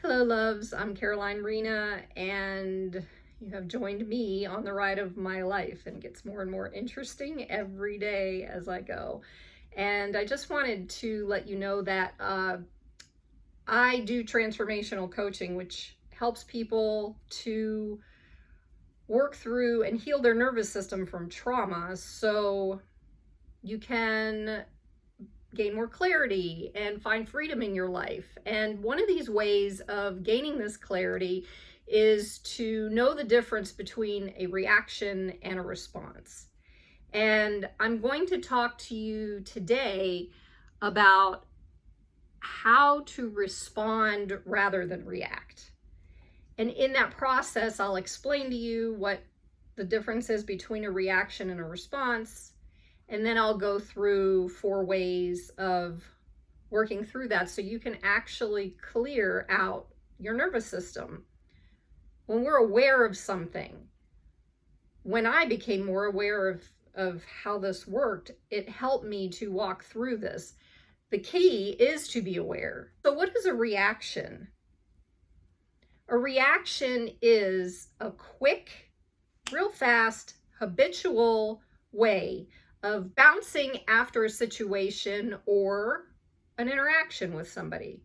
Hello, loves. I'm Rena, and you have joined me on the ride of my life, and it gets more and more interesting every day as I go. And I just wanted to let you know that I do transformational coaching, which helps people to work through and heal their nervous system from trauma so you can gain more clarity and find freedom in your life. And one of these ways of gaining this clarity is to know the difference between a reaction and a response. And I'm going to talk to you today about how to respond rather than react. And in that process, I'll explain to you what the difference is between a reaction and a response. And then I'll go through 4 ways of working through that so you can actually clear out your nervous system. When we're aware of something, when I became more aware of how this worked, it helped me to walk through this. The key is to be aware. So what is a reaction? A reaction is a quick, real fast, habitual way of bouncing after a situation or an interaction with somebody.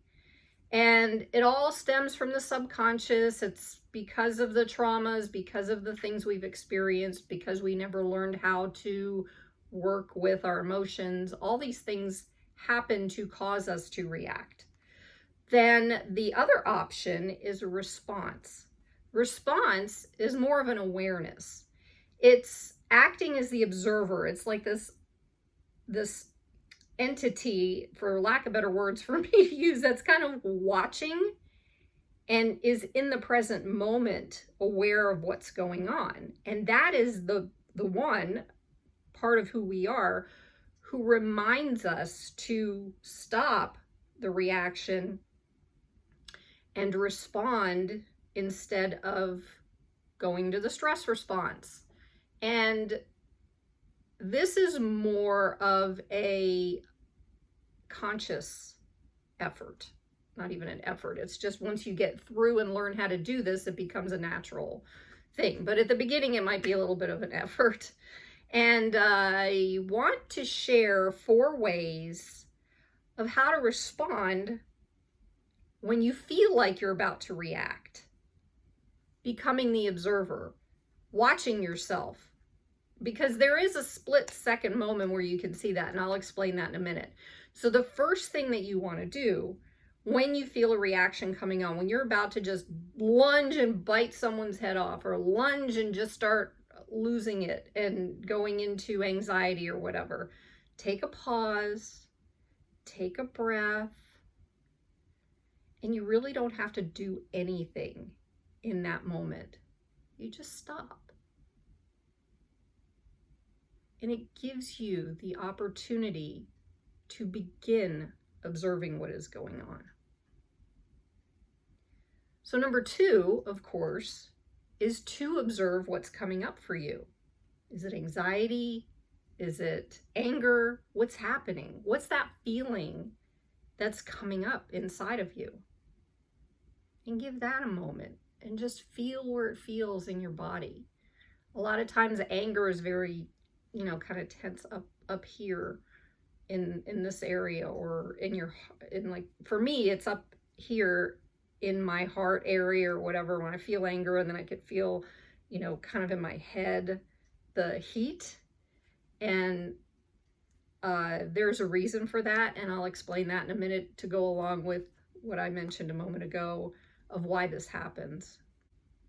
And it all stems from the subconscious. It's because of the traumas, because of the things we've experienced, because we never learned how to work with our emotions. All these things happen to cause us to react. Then the other option is a response. Response is more of an awareness. It's acting as the observer. It's like this entity, for lack of better words for me to use, that's kind of watching and is in the present moment, aware of what's going on. And that is the one part of who we are, who reminds us to stop the reaction and respond instead of going to the stress response. And this is more of a conscious effort, not even an effort. It's just once you get through and learn how to do this, it becomes a natural thing. But at the beginning, it might be a little bit of an effort. And I want to share 4 ways of how to respond when you feel like you're about to react. Becoming the observer, watching yourself, because there is a split-second moment where you can see that, and I'll explain that in a minute. So the first thing that you want to do when you feel a reaction coming on, when you're about to just lunge and bite someone's head off, or lunge and just start losing it and going into anxiety or whatever, take a pause, take a breath, and you really don't have to do anything in that moment. You just stop. And it gives you the opportunity to begin observing what is going on. So number 2, of course, is to observe what's coming up for you. Is it anxiety? Is it anger? What's happening? What's that feeling that's coming up inside of you? And give that a moment and just feel where it feels in your body. A lot of times anger is very, kind of tense up here in this area, or like, for me, it's up here in my heart area or whatever when I feel anger. And then I could feel, kind of in my head, the heat. And there's a reason for that. And I'll explain that in a minute to go along with what I mentioned a moment ago of why this happens.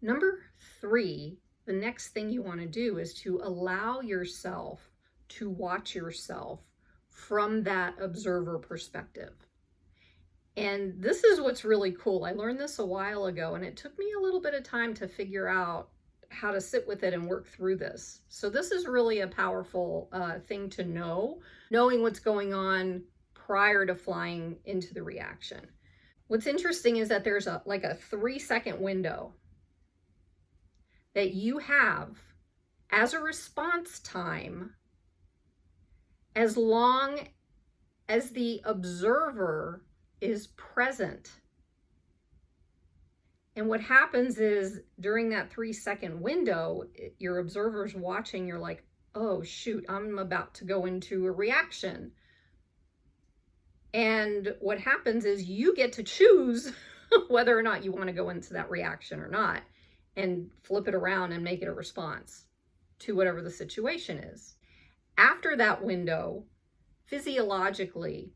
Number 3, the next thing you want to do is to allow yourself to watch yourself from that observer perspective. And this is what's really cool. I learned this a while ago, and it took me a little bit of time to figure out how to sit with it and work through this. So this is really a powerful thing to know, knowing what's going on prior to flying into the reaction. What's interesting is that there's a 3-second window that you have as a response time, as long as the observer is present And what happens is during that 3-second window, your observer's watching, you're like, oh shoot, I'm about to go into a reaction. And what happens is you get to choose whether or not you want to go into that reaction or not, and flip it around and make it a response to whatever the situation is. After that window, physiologically,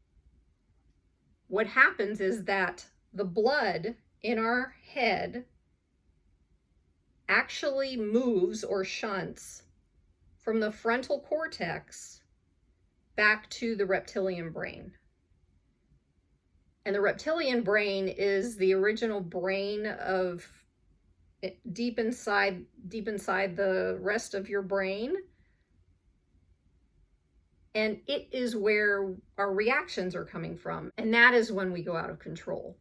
what happens is that the blood in our head actually moves or shunts from the frontal cortex back to the reptilian brain. And the reptilian brain is the original brain of deep inside the rest of your brain. And it is where our reactions are coming from. And that is when we go out of control.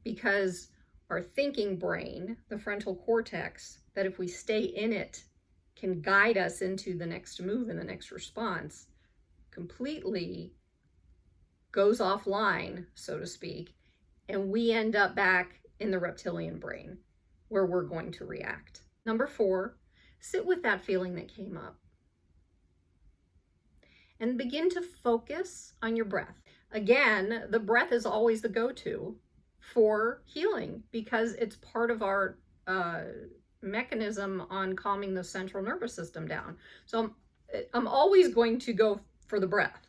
Because our thinking brain, the frontal cortex, that if we stay in it, can guide us into the next move and the next response, completely goes offline, so to speak, and we end up back in the reptilian brain where we're going to react. Number 4, sit with that feeling that came up and begin to focus on your breath. Again, the breath is always the go-to for healing because it's part of our mechanism on calming the central nervous system down. So I'm always going to go for the breath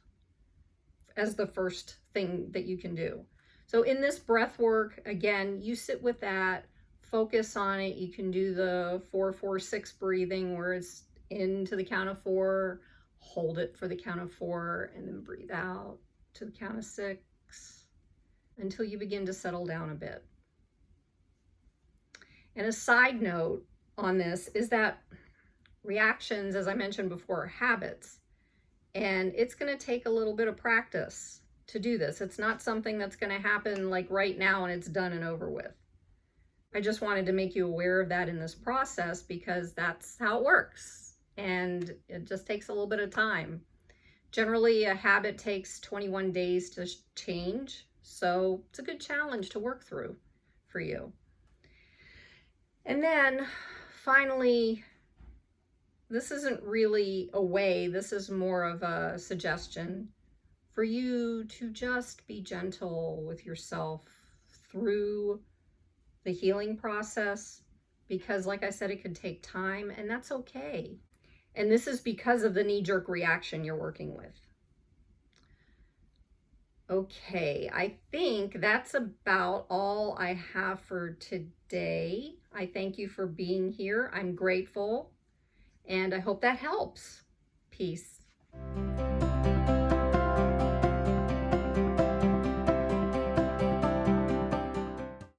as the first thing that you can do. So in this breath work, again, you sit with that, focus on it. You can do the 4-4-6 breathing where it's in to the count of 4, hold it for the count of 4, and then breathe out to the count of 6 until you begin to settle down a bit. And a side note on this is that reactions, as I mentioned before, are habits. And it's going to take a little bit of practice to do this. It's not something that's going to happen like right now and it's done and over with. I just wanted to make you aware of that in this process because that's how it works. And it just takes a little bit of time. Generally, a habit takes 21 days to change. So it's a good challenge to work through for you. And then finally, this isn't really a way, this is more of a suggestion for you to just be gentle with yourself through the healing process, because like I said, it could take time and that's okay. And this is because of the knee-jerk reaction you're working with. Okay, I think that's about all I have for today. I thank you for being here. I'm grateful. And I hope that helps. Peace.